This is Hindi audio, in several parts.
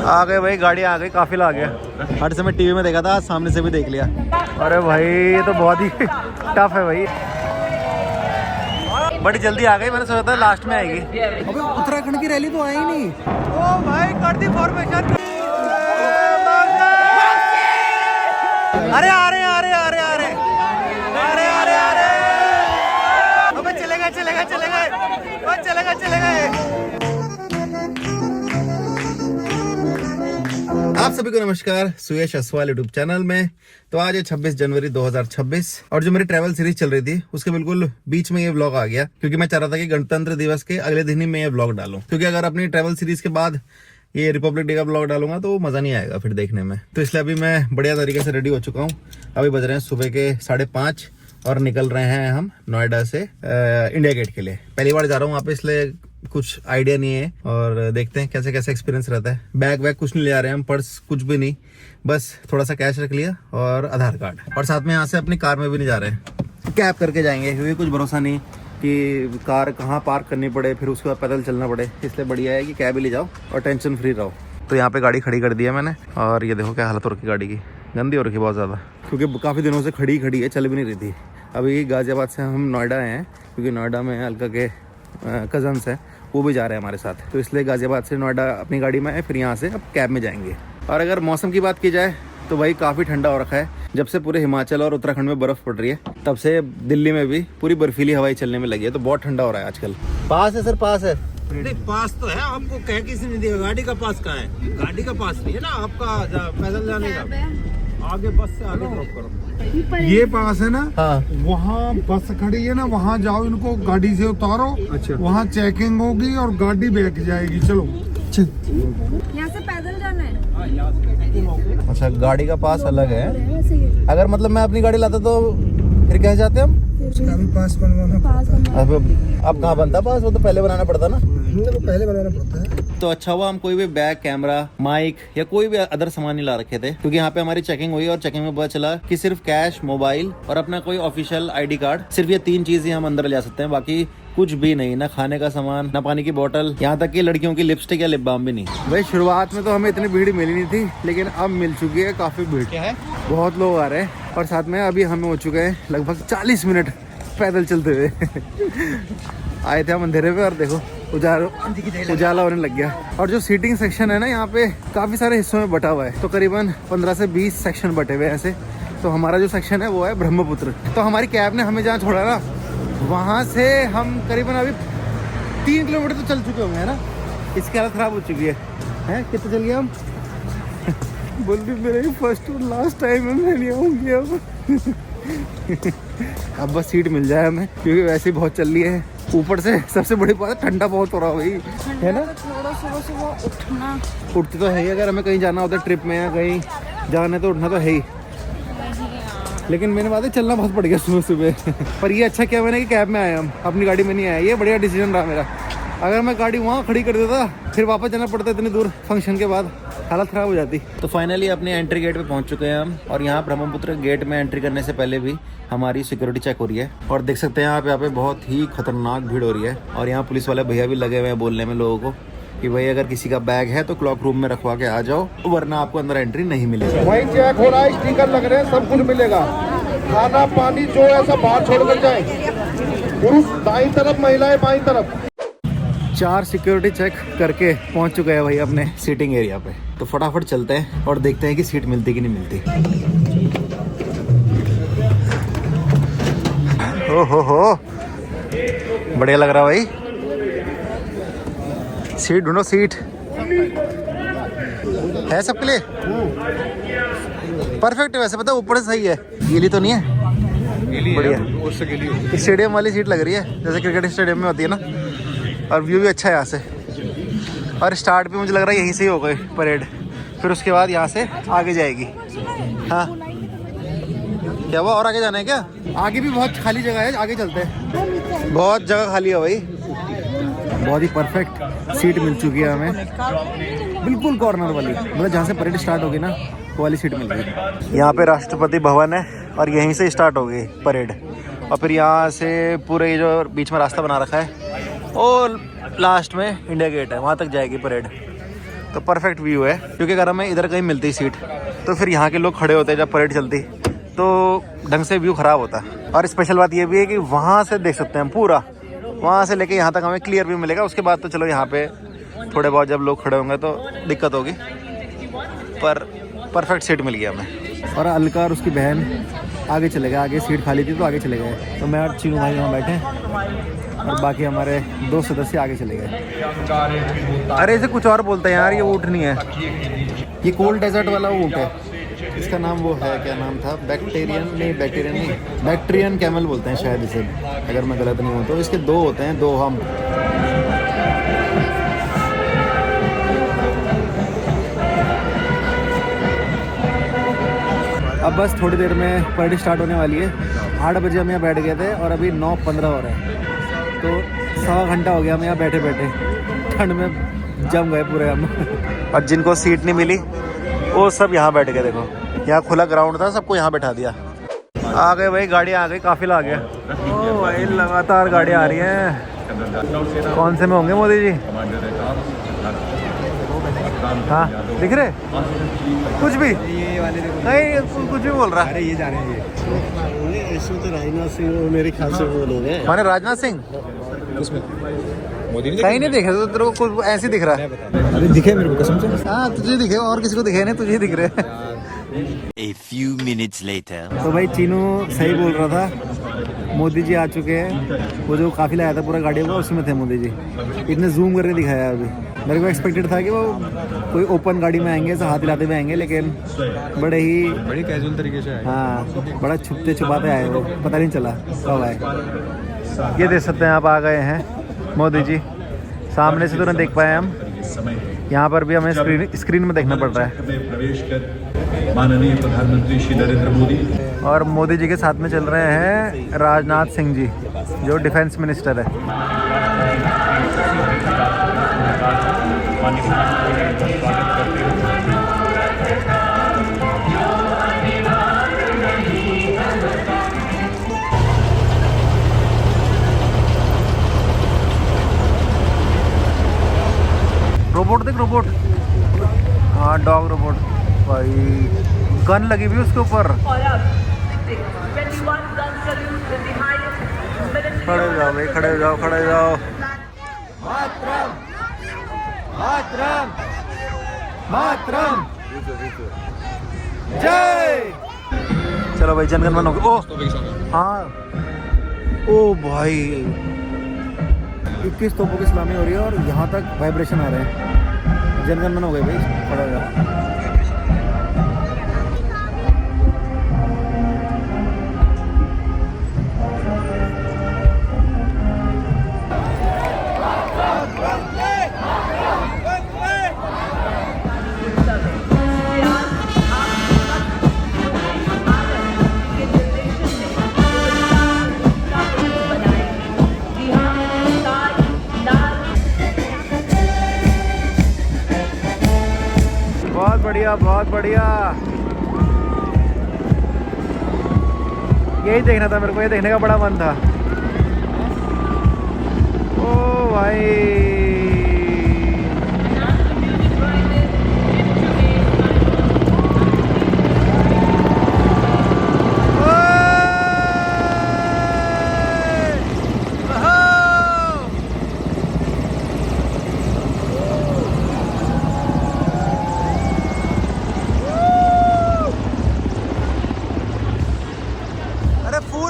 आ गए भाई, गाड़ी आ गई, काफिला आ गया। हर समय टीवी में देखा था, आज सामने से भी देख लिया। अरे भाई ये तो बहुत ही टफ है भाई, बड़ी जल्दी आ गई। मैंने सोचा था लास्ट में आएगी। अबे उत्तराखंड की रैली तो आई नहीं। ओ भाई कर दी फॉर्मेशन। अरे आ रहे आ रहे आ रहे आ रहे अरे अरे अरे अबे चले गए चले गए चले गए चले गए चले गए। आप सभी को नमस्कार, सुयश असवाल यूट्यूब चैनल में। तो आज है 26 जनवरी 2026 और जो मेरी ट्रैवल सीरीज चल रही थी उसके बिल्कुल बीच में ये व्लॉग आ गया, क्योंकि मैं चाह रहा था कि गणतंत्र दिवस के अगले दिन ही मैं ये व्लॉग डालूं, क्योंकि अगर अपनी ट्रैवल सीरीज के बाद ये रिपब्लिक डे का व्लॉग डालूंगा तो मजा नहीं आएगा फिर देखने में। तो इसलिए अभी मैं बढ़िया तरीके से रेडी हो चुका हूँ। अभी बज रहे हैं सुबह के 5:30 और निकल रहे हैं हम नोएडा से इंडिया गेट के लिए। पहली बार जा रहा हूँ वहाँ पे, इसलिए कुछ आइडिया नहीं है और देखते हैं कैसे कैसे एक्सपीरियंस रहता है। बैग वैग कुछ नहीं ले आ रहे हैं हम, पर्स कुछ भी नहीं, बस थोड़ा सा कैश रख लिया और आधार कार्ड। और साथ में यहाँ से अपनी कार में भी नहीं जा रहे हैं, कैब करके जाएंगे, क्योंकि कुछ भरोसा नहीं कि कार कहाँ पार्क करनी पड़े फिर उसके बाद पैदल चलना पड़े। इसलिए बढ़िया है कि कैब ही ले जाओ और टेंशन फ्री रहो। तो यहाँ पे गाड़ी खड़ी कर दी है मैंने और ये देखो क्या हालत हो रखी गाड़ी की, गंदी हो रखी बहुत ज़्यादा, क्योंकि काफ़ी दिनों से खड़ी है, चल भी नहीं रही थी। अभी गाजियाबाद से हम नोएडा आए हैं, क्योंकि नोएडा में अलका के कज़न्स हैं, वो भी जा रहे हैं हमारे साथ। तो इसलिए गाजियाबाद से नोएडा अपनी गाड़ी में आए, फिर यहाँ से अब कैब में जाएंगे। और अगर मौसम की बात की जाए तो भाई काफ़ी ठंडा हो रखा है। जब से पूरे हिमाचल और उत्तराखंड में बर्फ़ पड़ रही है तब से दिल्ली में भी पूरी बर्फीली हवाएं चलने में लगी है, तो बहुत ठंडा हो रहा है आजकल। पास है सर, पास है? नहीं पास तो है, आपको कह किसी ने दिया? गाड़ी का पास कहाँ है? गाड़ी का पास नहीं है ना आपका, पैदल जाने का। आगे बस से आगे ड्रॉप करो। ये पास है ना? हाँ। वहाँ बस खड़ी है ना, वहाँ जाओ, इनको गाड़ी से उतारो। अच्छा। वहाँ चेकिंग होगी और गाड़ी बैठ जाएगी। चलो यहाँ से पैदल जाना है। अच्छा, गाड़ी का पास अलग है। अगर मतलब मैं अपनी गाड़ी लाता तो फिर कैसे जाते हम? उसका भी पास बनवाना। अब कहाँ बनता पास? वो तो पहले बनाना पड़ता ना। पहले बनाना पड़ता है। तो अच्छा हुआ हम कोई भी बैग, कैमरा, माइक या कोई भी अदर सामान नहीं ला रखे थे, क्योंकि यहाँ पे हमारी चेकिंग हुई और चेकिंग में पता चला कि सिर्फ कैश, मोबाइल और अपना कोई ऑफिशियल आईडी कार्ड, सिर्फ ये 3 चीज ही हम अंदर ले जा सकते हैं। बाकी कुछ भी नहीं, ना खाने का सामान, ना पानी की बोतल, यहाँ तक कि लड़कियों की लिपस्टिक या लिप बाम भी नहीं। भाई शुरुआत में तो हमें इतनी भीड़ मिली नहीं थी, लेकिन अब मिल चुकी है काफी भीड़। क्या है? बहुत लोग आ रहे हैं और साथ में अभी हमें हो चुके हैं लगभग 40 मिनट पैदल चलते हुए। आए थे हम अंधेरे पे और देखो उजाला होने लग गया। और जो सीटिंग सेक्शन है ना, यहाँ पे काफ़ी सारे हिस्सों में बटा हुआ है, तो करीबन 15 से 20 सेक्शन बटे हुए हैं ऐसे। तो हमारा जो सेक्शन है वो है ब्रह्मपुत्र। तो हमारी कैब ने हमें जहाँ छोड़ा ना, वहाँ से हम करीबन अभी 3 किलोमीटर तो चल चुके होंगे, है ना? इसकी हालत ख़राब हो चुकी है। कितने चल गए हम? बोल भी मेरा फर्स्ट और लास्ट टाइम है, मैं नहीं आऊँगी अब बस सीट मिल जाए हमें, क्योंकि वैसे ही बहुत चल रही है। ऊपर से सबसे बड़ी बात है ठंडा बहुत हो रहा है भाई, है ना? थोड़ा सुबह उठना, उठते तो है ही, अगर हमें कहीं जाना होता है ट्रिप में या कहीं जाना है तो उठना तो है ही। लेकिन मैंने बात है चलना बहुत पड़ गया सुबह सुबह। पर ये अच्छा क्या मैंने कि कैब में आए हम, अपनी गाड़ी में नहीं आए। ये बढ़िया डिसीजन रहा मेरा। अगर मैं गाड़ी वहाँ खड़ी कर देता फिर वापस जाना पड़ता इतनी दूर, फंक्शन के बाद हालत ख़राब हो जाती। तो फाइनली अपने एंट्री गेट पे पहुंच चुके हैं हम, और यहाँ ब्रह्मपुत्र गेट में एंट्री करने से पहले भी हमारी सिक्योरिटी चेक हो रही है। और देख सकते हैं यहाँ पे बहुत ही खतरनाक भीड़ हो रही है, और यहाँ पुलिस वाले भैया भी लगे हुए हैं बोलने में लोगों को कि भाई अगर किसी का बैग है तो क्लॉक रूम में रखवा के आ जाओ, वरना आपको अंदर एंट्री नहीं मिलेगी। वही चेक हो रहा है, स्टिकर लग रहे हैं, सब कुछ मिलेगा। खाना पानी जो है सब बाहर छोड़ कर जाए। पुरुष दाईं तरफ, महिलाएं बाईं तरफ। 4 सिक्योरिटी चेक करके पहुंच चुके हैं भाई अपने सीटिंग एरिया पे। तो फटाफट चलते हैं और देखते हैं कि सीट मिलती कि नहीं मिलती। हो बढ़िया लग रहा भाई। सीट ढूंढो, सीट है सबके लिए परफेक्ट है वैसे। पता है ऊपर से सही है, गीली तो नहीं है? बढ़िया। स्टेडियम वाली सीट लग रही है, जैसे क्रिकेट स्टेडियम में होती है ना। और व्यू भी अच्छा है यहाँ से, और स्टार्ट भी मुझे लग रहा है यहीं से ही हो गई परेड, फिर उसके बाद यहाँ से आगे जाएगी। हाँ क्या हुआ, और आगे जाना है क्या? आगे भी बहुत खाली जगह है, आगे चलते हैं। बहुत जगह खाली है भाई। बहुत ही परफेक्ट सीट मिल चुकी है हमें, बिल्कुल कॉर्नर वाली, मतलब जहाँ से परेड स्टार्ट होगी ना वो वाली सीट मिल गई। यहाँ पे राष्ट्रपति भवन है और यहीं से स्टार्ट हो गई परेड, और फिर यहाँ से पूरे ये जो बीच में रास्ता बना रखा है और लास्ट में इंडिया गेट है, वहाँ तक जाएगी परेड। तो परफेक्ट व्यू है, क्योंकि अगर हमें इधर कहीं मिलती सीट तो फिर यहाँ के लोग खड़े होते हैं जब परेड चलती, तो ढंग से व्यू ख़राब होता। और स्पेशल बात ये भी है कि वहाँ से देख सकते हैं पूरा, वहाँ से लेके यहाँ तक हमें क्लियर व्यू मिलेगा। उसके बाद तो चलो यहाँ पे थोड़े बहुत जब लोग खड़े होंगे तो दिक्कत होगी, पर परफेक्ट सीट मिल गया हमें। और अलका और उसकी बहन आगे चले गए, आगे सीट खाली थी तो आगे चले गए। तो मैं और चीनू भाई यहाँ बैठे और बाकी हमारे 2 सदस्य आगे चले गए। अरे इसे कुछ और बोलते हैं यार, ये ऊँट नहीं है, ये कोल्ड डेजर्ट वाला ऊँट है। इसका नाम वो है, क्या नाम था, बैक्टीरियन कैमल बोलते हैं शायद इसे, अगर मैं गलत नहीं हूँ तो। इसके 2 होते हैं, 2 हम। अब बस थोड़ी देर में परेड स्टार्ट होने वाली है। 8 बजे हम यहाँ बैठ गए थे और अभी 9:15 हो रहा है, तो 1.25 घंटा हो गया हम यहाँ बैठे बैठे, ठंड में जम गए पूरे हम। और जिनको सीट नहीं मिली वो सब यहाँ बैठ गए। देखो यहाँ खुला ग्राउंड था, सबको यहाँ बैठा दिया। आ गए भाई, गाड़ियाँ आ गई, काफिला आ गया। ओ भाई लगातार गाड़ियाँ आ रही हैं। कौन से में होंगे मोदी जी? हाँ दिख रहे कुछ भी नहीं, कुछ भी बोल रहा। अरे ये जा रहे हैं, इसमें तो राजनाथ सिंह मेरे ख्याल से वो लोग हैं। माने राजनाथ सिंह उसमें मोदी ने कहीं नहीं दिखे, तो तेरे को कुछ ऐसे दिख रहा है। अरे दिखे मेरे को कसम से। हाँ तुझे दिखे, और किसी को दिखे नहीं, तुझे दिख रहे। A few minutes later. तो भाई चीनू सही बोल रहा था, मोदी जी आ चुके हैं। वो जो काफिला आया था पूरा गाड़ियों का, उसमें थे मोदी जी। इतने जूम करके दिखाया अभी। मेरे को एक्सपेक्टेड था कि वो कोई ओपन गाड़ी में आएंगे, ऐसे हाथ हिलाते हुए आएंगे, लेकिन बड़ी कैजुअल तरीके से आए। हाँ बड़ा छुपते छुपाते आए, वो पता नहीं चला कब आए। ये देख सकते हैं आप, आ गए हैं मोदी जी। सामने से तो नहीं देख पाए हम, यहाँ पर भी हमें स्क्रीन में देखना पड़ रहा है। माननीय प्रधानमंत्री श्री नरेंद्र मोदी और मोदी जी के साथ में चल रहे हैं राजनाथ सिंह जी, जो डिफेंस मिनिस्टर है। रोबोट देख, रोबोट, हाँ डॉग रोबोट भाई, गन लगी हुई उसके ऊपर। खड़े जाओ भाई, खड़े जाओ, खड़े जाओ। मातरम, मातरम, मातरम, जय। चलो भाई जनगण मन हो गया। ओ हाँ, ओ भाई 21 तोपों की सलामी हो रही है और यहाँ तक वाइब्रेशन आ रहे हैं। जनगण मन हो गए भाई, खड़ा हो जाओ। बहुत बढ़िया, बहुत बढ़िया। यही देखना था मेरे को, ये देखने का बड़ा मन था। ओ भाई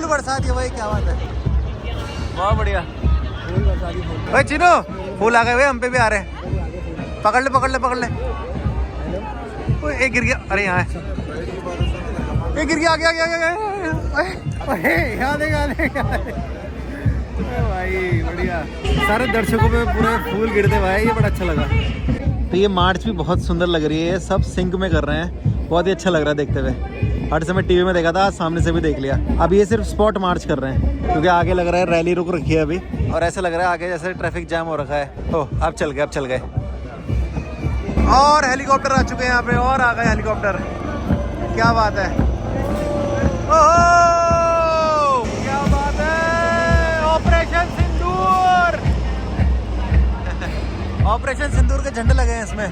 बरसा दिया भाई, क्या बात है, बहुत बढ़िया भाई। चिनो फूल आ गए भाई, हम पे भी आ रहे हैं। पकड़ ले, पकड़ ले, पकड़ ले। एक गिर गया, अरे यहाँ है, एक गिर गया, आ गया, आ गया, यहाँ देख भाई, बढ़िया। सारे दर्शकों पे पूरे फूल गिरते भाई, ये बड़ा अच्छा लगा। तो ये मार्च भी बहुत सुंदर लग रही है, सब सिंक में कर रहे हैं, बहुत ही अच्छा लग रहा है देखते हुए। हर समय टीवी में देखा था, सामने से भी देख लिया। अब ये सिर्फ स्पॉट मार्च कर रहे हैं, क्योंकि आगे लग रहा है रैली रुक रखी है अभी, और ऐसा लग रहा है आगे जैसे ट्रैफिक जाम हो रखा है। तो अब चल गए, अब चल गए। और हेलीकॉप्टर आ चुके हैं यहाँ पे, और आ गए हेलीकॉप्टर, क्या बात है, ओह क्या बात है। ऑपरेशन सिंदूर, ऑपरेशन सिंदूर के झंडे लगे हैं इसमें।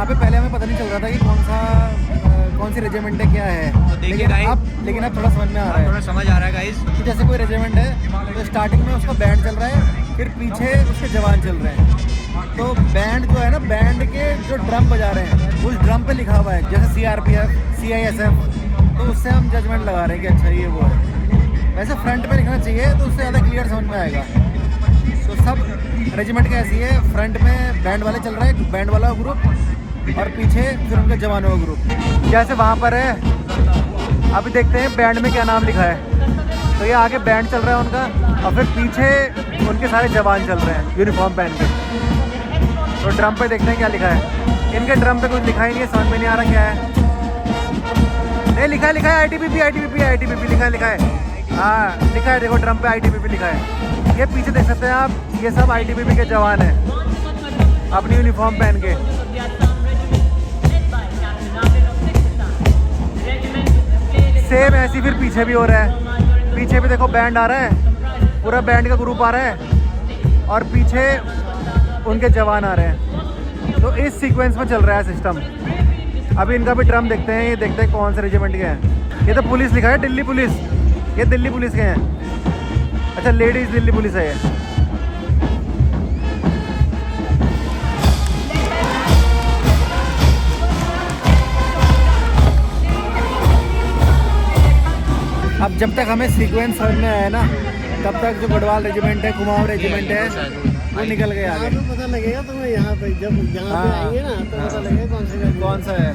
पे पहले हमें पता नहीं चल रहा था कि कौन सी रेजिमेंट है, क्या है। तो देखिए लेकिन अब थोड़ा समझ में आ रहा है, थोड़ा समझ आ रहा है गाइस। कि जैसे कोई रेजिमेंट है तो स्टार्टिंग में उसका बैंड चल रहा है, फिर पीछे उसके जवान चल रहे हैं। तो बैंड जो है ना, बैंड के जो ड्रम बजा रहे हैं उस ड्रम पे लिखा हुआ है जैसे CRPF, CISF, तो उससे हम जजमेंट लगा रहे हैं कि अच्छा ये वो है। वैसे फ्रंट पे लिखना चाहिए तो उससे ज़्यादा क्लियर समझ में आएगा। तो सब रेजिमेंट का ऐसी है, फ्रंट में बैंड वाले चल रहे हैं, बैंड वाला ग्रुप, और पीछे फिर उनके जवानों का ग्रुप। जैसे वहाँ पर है, अभी देखते हैं बैंड में क्या नाम लिखा है। तो ये आगे बैंड चल रहा है उनका, और फिर पीछे उनके सारे जवान चल रहे हैं यूनिफॉर्म पहन के। तो ड्रम पे देखते हैं क्या लिखा है। इनके ड्रम पे कुछ लिखा ही नहीं है, समझ में नहीं आ रहा क्या है। नहीं, लिखा है ITBP लिखा है। हाँ लिखा है, देखो ड्रम पे ITBP लिखा है। ये पीछे देख सकते हैं आप, ये सब ITBP के जवान हैं अपनी यूनिफॉर्म पहन के। सेम ऐसी फिर पीछे भी हो रहा है। पीछे भी देखो बैंड आ रहा है, पूरा बैंड का ग्रुप आ रहा है, और पीछे उनके जवान आ रहे हैं। तो इस सीक्वेंस में चल रहा है सिस्टम। अभी इनका भी ड्रम देखते हैं, ये देखते हैं कौन से रेजिमेंट के हैं। ये तो पुलिस लिखा है, दिल्ली पुलिस। ये दिल्ली पुलिस के हैं। अच्छा, लेडीज दिल्ली पुलिस है ये। अब जब तक हमें सीक्वेंस समझ में आया ना, तब तक जो गढ़वाल रेजिमेंट है, कुमाऊं रेजिमेंट है, वो निकल गए आगे। पता लगेगा तुम्हें यहाँ पे, जब यहाँ पे आएंगे ना तो पता लगेगा कौन सा है।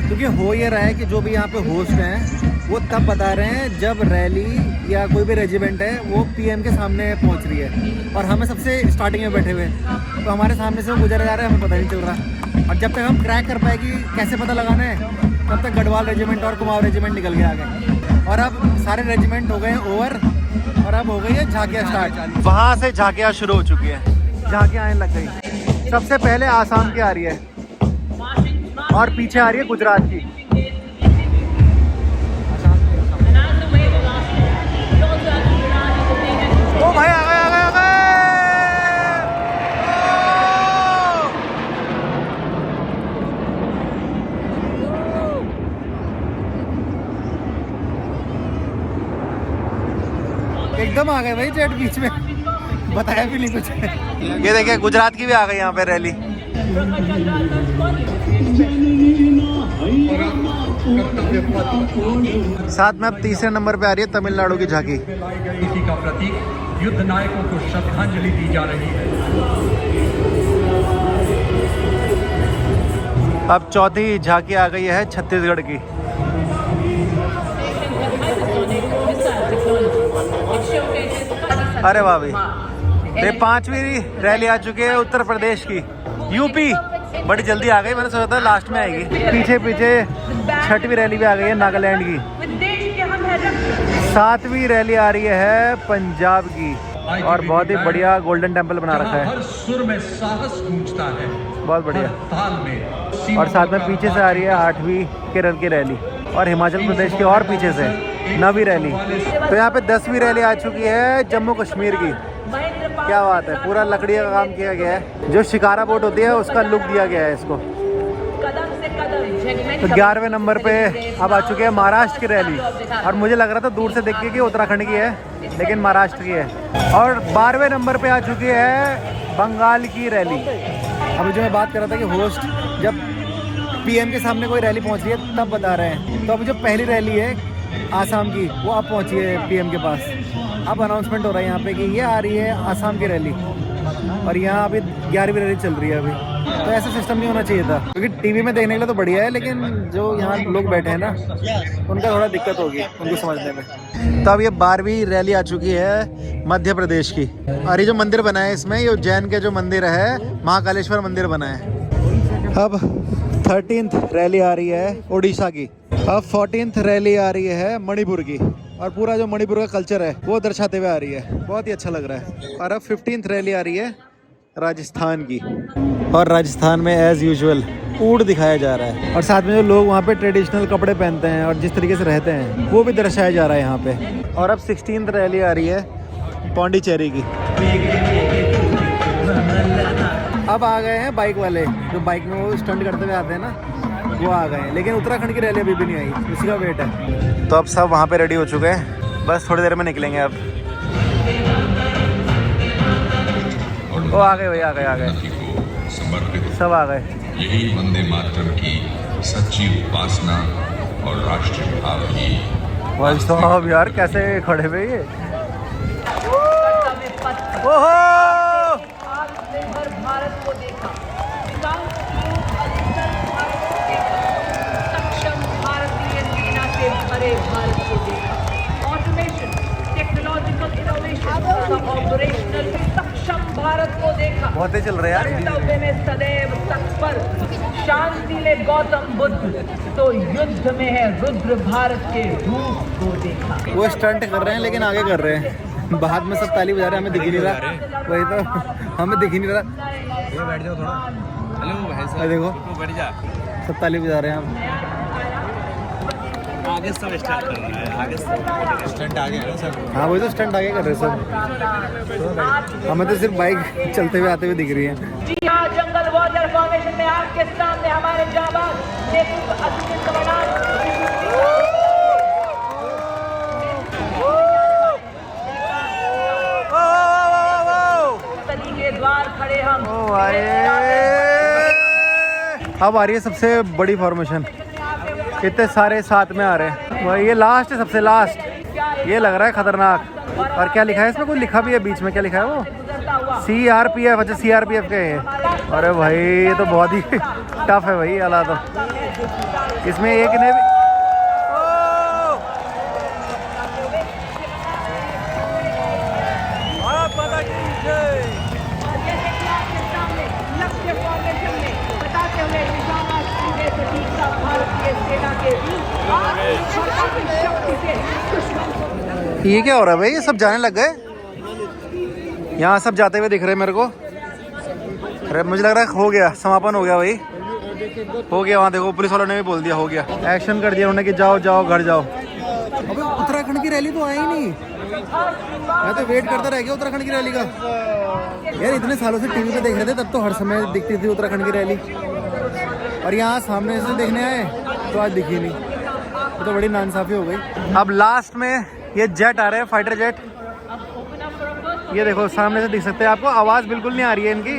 क्योंकि हो ये रहा है कि जो भी यहाँ पे होस्ट हैं वो तब बता रहे हैं जब रैली या कोई भी रेजिमेंट है वो PM के सामने पहुँच रही है, और हमें सबसे स्टार्टिंग में बैठे हुए, तो हमारे सामने से वो गुजर जा रहे हैं, हमें पता नहीं चल रहा। और जब तक हम क्रैक कर पाएगी कैसे पता लगाना है, तब तक गढ़वाल रेजिमेंट और कुमाऊं रेजिमेंट निकल के आ गए। और अब सारे रेजिमेंट हो गए ओवर, और अब हो गई है झांकियाँ स्टार्ट। वहाँ से झांकियाँ शुरू हो चुकी है, झांकियाँ आने लग गई। सबसे पहले आसाम की आ रही है, और पीछे आ रही है गुजरात की। ओ भाई, आ गए। एकदम आ गए भाई जेट बीच में, बताया भी नहीं कुछ। ये देखिए गुजरात की भी आ गई यहाँ पे रैली। साथ में अब तीसरे नंबर पे आ रही है तमिलनाडु की झांकी। इसी का प्रतीक युद्ध नायकों को श्रद्धांजलि दी जा रही है। अब चौथी झांकी आ गई है छत्तीसगढ़ की। अरे वाह भाई, ये 5वीं रैली आ चुकी है उत्तर प्रदेश की। यूपी बड़ी जल्दी आ गई, मैंने सोचा था लास्ट में आएगी। पीछे 6वीं रैली भी आ गई है नागालैंड की। 7वीं रैली आ रही है पंजाब की, और बहुत ही बढ़िया गोल्डन टेम्पल बना रखा है। हर सुर में साहस गूंजता है, बहुत बढ़िया। ताल में। और साथ में पीछे से आ रही है 8वीं केरल की रैली, और हिमाचल प्रदेश की और पीछे से 9वीं रैली। तो यहाँ पे 10वीं रैली आ चुकी है जम्मू कश्मीर की। क्या बात है, पूरा लकड़ी का काम किया गया है। जो शिकारा बोट होती है उसका लुक दिया गया है इसको। तो 11वें नंबर पे अब आ चुके हैं महाराष्ट्र की रैली, और मुझे लग रहा था दूर से देख के कि उत्तराखंड की है, लेकिन महाराष्ट्र की है। और 12वें नंबर पे आ चुकी है बंगाल की रैली। अभी जो मैं बात कर रहा था कि होस्ट जब PM के सामने कोई रैली पहुंच रही है तब बता रहे हैं। तो अभी जो पहली रैली है आसाम की, वो अब पहुंची है PM के पास। अब अनाउंसमेंट हो रहा है यहाँ पे कि ये आ रही है आसाम की रैली, और यहाँ अभी 11वीं रैली चल रही है अभी। तो ऐसा सिस्टम नहीं होना चाहिए था, क्योंकि टीवी में देखने के लिए तो बढ़िया है, लेकिन जो यहाँ लोग बैठे हैं ना, उनका थोड़ा दिक्कत होगी उनको समझने में। तो अब ये 12वीं रैली आ चुकी है मध्य प्रदेश की, और ये जो मंदिर बना है इसमें, ये उज्जैन के जो मंदिर है महाकालेश्वर मंदिर बना है। अब 13th रैली आ रही है उड़ीसा की। अब 14th रैली आ रही है मणिपुर की, और पूरा जो मणिपुर का कल्चर है वो दर्शाते हुए आ रही है। बहुत ही अच्छा लग रहा है। और अब 15th रैली आ रही है राजस्थान की, और राजस्थान में एज यूजुअल ऊँट दिखाया जा रहा है, और साथ में जो लोग वहाँ पे ट्रेडिशनल कपड़े पहनते हैं और जिस तरीके से रहते हैं वो भी दर्शाया जा रहा है यहाँ पे। और अब 16th रैली आ रही है पौंडीचेरी की। अब आ गए हैं बाइक वाले, जो बाइक में वो स्टंट करते हुए आते हैं ना, वो आ गए हैं। लेकिन उत्तराखंड की रैली अभी भी नहीं आई, उसी का वेट है। तो अब सब वहाँ पे रेडी हो चुके हैं, बस थोड़ी देर में निकलेंगे अब। वो आ गए भाई, आ गए सब आ गए। यही वंदे मातरम की सच्ची उपासना और राष्ट्रीय भाव की। भाई साहब यार कैसे खड़े हुए ये। ओहो आत्मनिर्भर भारत को देखा, सक्षम भारतीय सेना से भरे भारत को देखा, ऑटोमेशन, टेक्नोलॉजिकल इनोवेशन, ऑपरेशनल सक्षम भारत को देखा। बहुत ही चल रहा है यार। कर्तव्य में सदैव तत्पर, शांति में गौतम बुद्ध, तो युद्ध में है रुद्र भारत के रूप को देखा। वो स्टंट कर रहे हैं लेकिन आगे कर रहे हैं, बाद में सब ताली बजा रहे हैं, हमें दिख ही नहीं रहा। वही तो, हमें दिख ही नहीं रहा। बैठ जाओ थोड़ा। हेलो भाई साहब, देखो बैठ जा। सब ताली बजा रहे हैं हम। आगे सब स्टार्ट कर रहा है, आगे स्टंट आगे है सब। हाँ वही तो, स्टंट आगे कर रहे हैं सब। हमें तो सिर्फ बाइक चलते हुए आते हुए दिख रही है। जी हाँ, जंगल वॉरियर फॉर्मेशन में आपके सामने हमारे जाबाज नेतृत्व अतुल्य कमांडर के द्वार खड़े हम। अब आ रही है सबसे बड़ी फॉर्मेशन, इतने सारे साथ में आ रहे हैं। वही ये लास्ट है, सबसे लास्ट। ये लग रहा है खतरनाक। और क्या लिखा है इसमें, कुछ लिखा भी है बीच में, क्या लिखा है वो? CRPF। अच्छा CRPF के हैं। अरे भाई ये तो बहुत ही टफ है भाई अला। तो इसमें एक ने भी ये क्या हो रहा है भाई? ये सब जाने लग गए, यहाँ सब जाते हुए दिख रहे हैं मेरे को। अरे मुझे लग रहा है हो गया, समापन हो गया भाई, हो गया। वहाँ देखो पुलिस वालों ने भी बोल दिया हो गया, एक्शन कर दिया उन्होंने कि जाओ जाओ घर जाओ। अबे उत्तराखंड की रैली तो आई नहीं, मैं तो वेट करता रह गया उत्तराखंड की रैली का। यार इतने सालों से टीवी पे देख रहे थे, तब तो हर समय दिखती थी उत्तराखंड की रैली, और यहाँ सामने से देखने आए तो आज दिखी नहीं। तो बड़ी नाइंसाफी हो गई। अब लास्ट में ये जेट आ रहे हैं, फाइटर जेट। ये देखो सामने से दिख सकते हैं आपको, आवाज़ बिल्कुल नहीं आ रही है इनकी।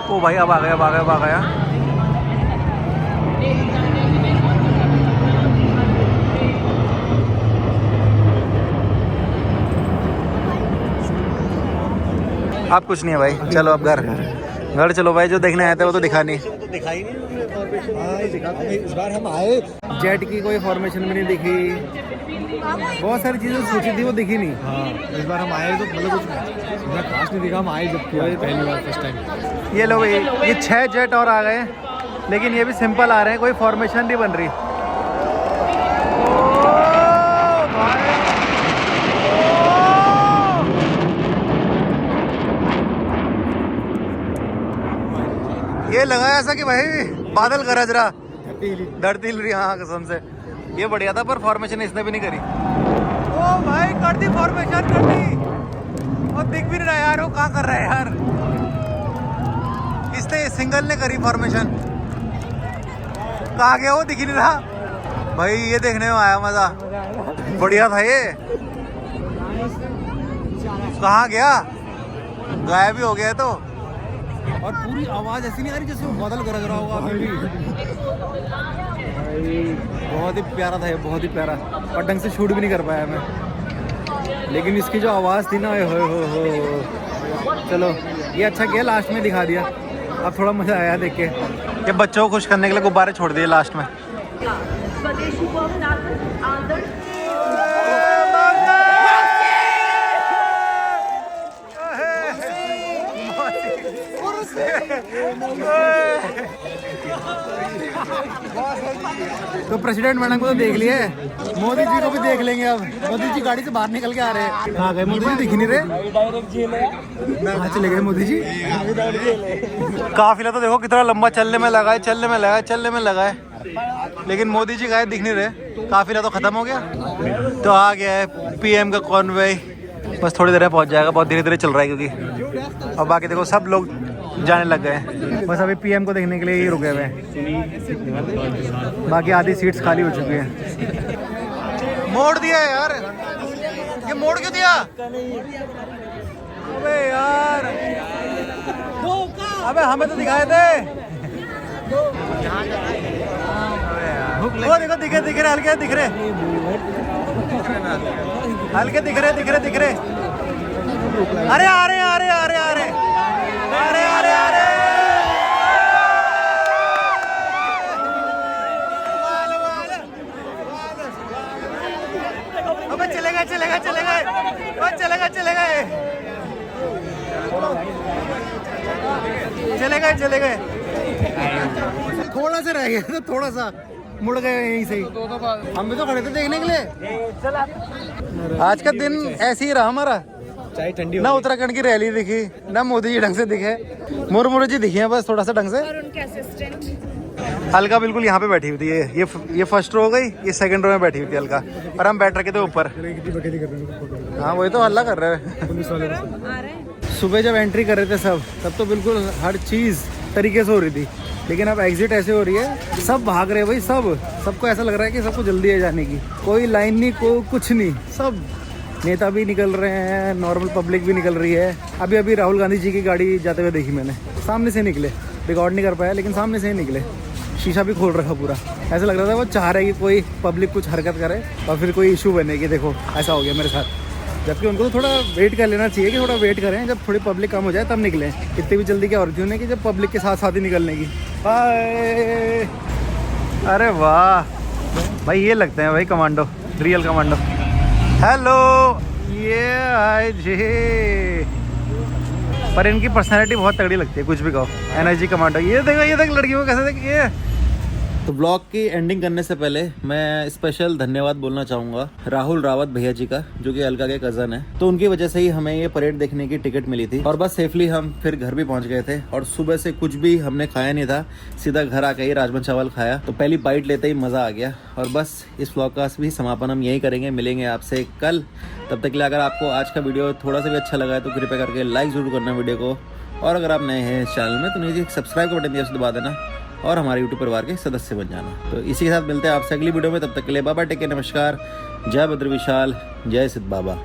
ओ भाई अब आ गया, अब आ गया, अब आ गया। अब कुछ नहीं है भाई, चलो अब घर चलो भाई। जो देखने आए थे वो तो दिखा नहीं, दिखाई नहीं। इस बार हम आए, जेट की कोई फॉर्मेशन भी नहीं दिखी, बहुत सारी चीजें सोची थी वो दिखी नहीं। हाँ इस बार हम आए तो मतलब कुछ खास नहीं दिखा। हम आए जब पहली बार, फर्स्ट टाइम। ये लोग ये 6 जेट और आ गए हैं, लेकिन ये भी सिंपल आ रहे हैं, कोई फॉर्मेशन नहीं बन रही। ये लगा ऐसा कि भाई बादल गरज रहा, धरती हिल रही। हाँ कसम से ये बढ़िया था, पर फॉर्मेशन इसने भी नहीं करी। ओ भाई कर दी फॉर्मेशन, कर दी। और दिख भी नहीं रहा यार वो कहाँ कर रहा है यार। इसने सिंगल ने करी फॉर्मेशन, कहाँ गया वो दिख ही नहीं रहा भाई। ये देखने में आया मजा, बढ़िया था ये। कहाँ गया, गायब ही हो गया तो। और पूरी आवाज ऐसी नहीं आ रही जैसे वो बादल गरज रहा होगा अभी भी। बहुत ही प्यारा था ये, बहुत ही प्यारा। और ढंग से शूट भी नहीं कर पाया मैं, लेकिन इसकी जो आवाज़ थी ना, हो। चलो ये अच्छा किया लास्ट में दिखा दिया, अब थोड़ा मज़ा आया देख के। ये बच्चों को खुश करने के लिए गुब्बारे छोड़ दिए लास्ट में। स्वदेशी को अपनाकर आदर्श तो प्रेसिडेंट मैडम को तो देख लिया है, मोदी जी को भी देख लेंगे अब। मोदी जी गाड़ी से बाहर निकल के आ रहे हैं। कहाँ गए मोदी जी, दिख नहीं रहे। कहाँ चले गए मोदी जी? काफिला तो देखो कितना लंबा चलने में लगा है, चलने में लगा है, लेकिन मोदी जी गायब दिख नहीं रहे। काफिला तो खत्म हो गया। तो आ गया है PM का कॉन्वॉय, बस थोड़ी देर में पहुंच जाएगा। बहुत धीरे धीरे चल रहा है क्योंकि। और बाकी देखो सब लोग जाने लग गए। बस अभी पीएम को देखने के लिए ही रुके हुए हैं, बाकी आधी सीट्स खाली हो चुकी हैं। मोड़ दिया है यार, ये मोड़ क्यों दिया? अबे यार, अबे हमें तो दिखाए थे। वो देखो दिख रहे हल्के दिख रहे अरे आ रहे अबे चले गए। थोड़ा सा रह गया तो थोड़ा सा मुड़ गए यहीं से ही। हम भी तो खड़े थे देखने के लिए। आज का दिन ऐसे ही रहा हमारा, चाय ठंडी ना उत्तराखंड की रैली दिखी, ना मोदी जी ढंग से दिखे, मुरमुरे जी दिखे हैं बस थोड़ा सा ढंग से। और उनके असिस्टेंट अलका बिल्कुल यहाँ पे बैठी हुई थी, ये फर्स्ट रो हो गई, ये सेकंड रो में बैठी हुई थी अलका, और हम बैठ रखे थे ऊपर। हाँ वही तो हल्ला कर रहे हैं। आ रहे हैं। सुबह जब एंट्री कर रहे थे सब, तब तो बिल्कुल हर चीज़ तरीके से हो रही थी, लेकिन अब एग्जिट ऐसे हो रही है, सब भाग रहे हैं भाई, सबको ऐसा लग रहा है कि सबको जल्दी है जाने की, कोई लाइन नहीं, कुछ नहीं, सब नेता भी निकल रहे हैं, नॉर्मल पब्लिक भी निकल रही है। अभी राहुल गांधी जी की गाड़ी जाते हुए देखी मैंने, सामने से निकले, रिकॉर्ड नहीं कर पाया लेकिन सामने से ही निकले, शीशा भी खोल रखा पूरा। ऐसा लग रहा था वो चाह रहे कि कोई पब्लिक कुछ हरकत करे और फिर कोई इशू बने कि देखो ऐसा हो गया मेरे साथ। जबकि उनको तो थोड़ा वेट कर लेना चाहिए कि थोड़ा वेट करें, जब थोड़ी पब्लिक कम हो जाए तब निकलें। इतनी भी जल्दी क्या हो रही थी उन्हें कि जब पब्लिक के साथ साथ ही निकलने की। बाय। अरे वाह भाई, ये लगते हैं भाई कमांडो, रियल कमांडो। हेलो, ये आए जी, पर इनकी पर्सनैलिटी बहुत तगड़ी लगती है, कुछ भी कहो। एनर्जी कमांडो, ये देखो लड़कियों को कैसे देख ये। तो ब्लॉग की एंडिंग करने से पहले मैं स्पेशल धन्यवाद बोलना चाहूँगा राहुल रावत भैया जी का, जो कि अलका के कज़न है। तो उनकी वजह से ही हमें ये परेड देखने की टिकट मिली थी, और बस सेफली हम फिर घर भी पहुँच गए थे। और सुबह से कुछ भी हमने खाया नहीं था, सीधा घर आके ही राजमा चावल खाया, तो पहली बाइट लेते ही मज़ा आ गया। और बस इस ब्लॉग का भी समापन हम यही करेंगे, मिलेंगे आपसे कल। तब तक के लिए अगर आपको आज का वीडियो थोड़ा सा भी अच्छा लगा है तो कृपया करके लाइक ज़रूर करना वीडियो को, और अगर आप नए हैं इस चैनल में तो नीचे सब्सक्राइब का बटन दिया उसे दबा देना, और हमारे यूट्यूब परिवार के सदस्य बन जाना। तो इसी के साथ मिलते हैं आपसे अगली वीडियो में, तब तक के लिए बाबा, टेक केयर, नमस्कार, जय बद्र विशाल, जय सिद्ध बाबा।